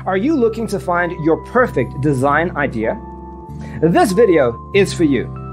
Are you looking to find your perfect design idea? This video is for you.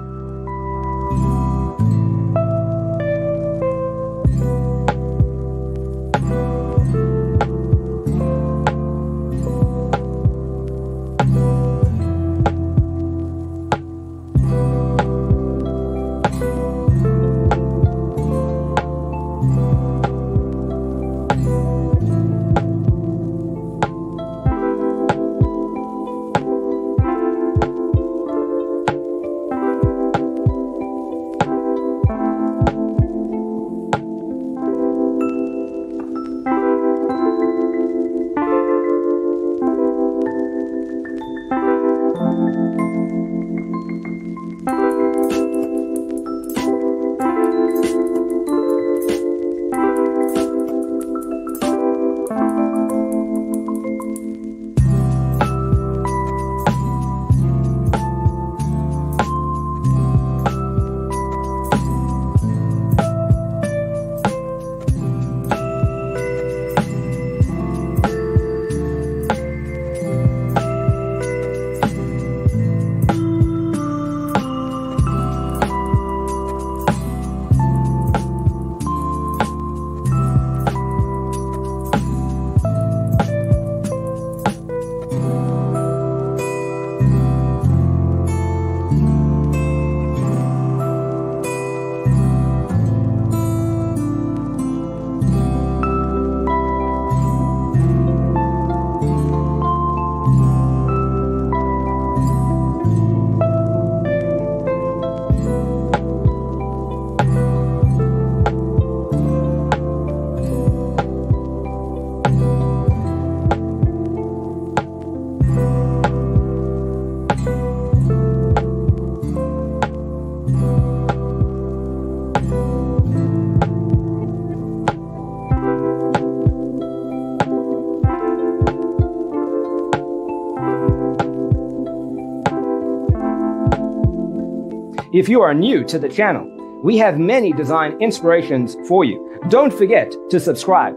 If you are new to the channel, we have many design inspirations for you. Don't forget to subscribe.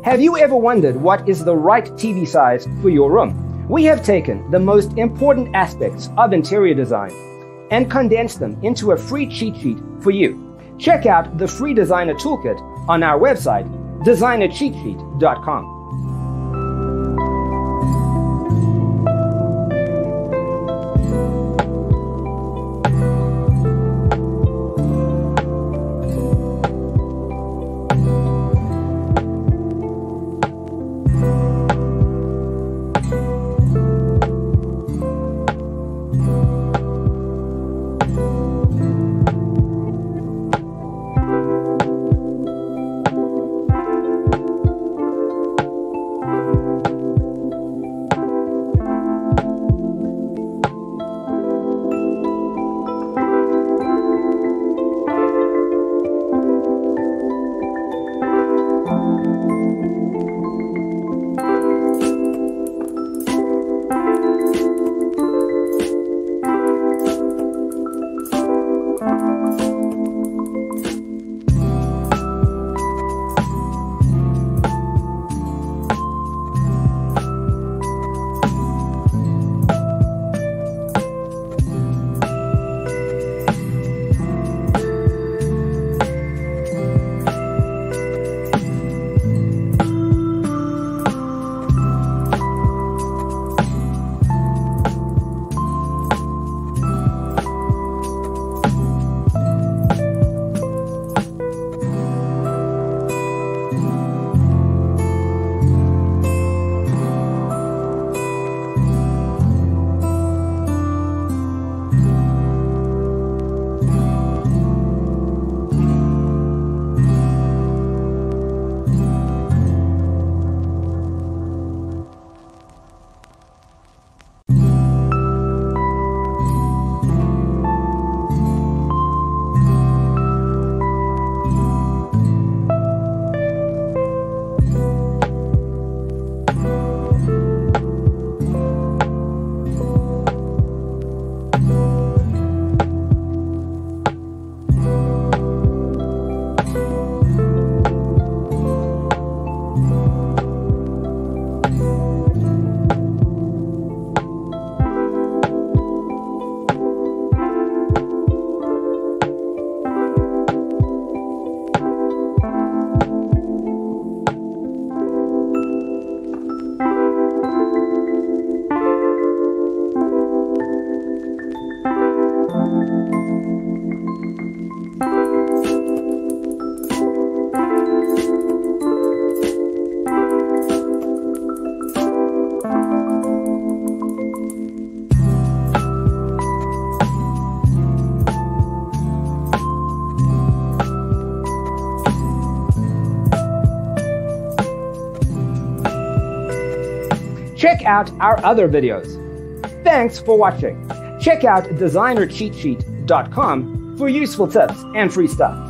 Have you ever wondered what is the right TV size for your room? We have taken the most important aspects of interior design and condensed them into a free cheat sheet for you. Check out the free designer toolkit on our website, designercheatsheet.com. Check out our other videos. Thanks for watching. Check out designercheatsheet.com for useful tips and free stuff.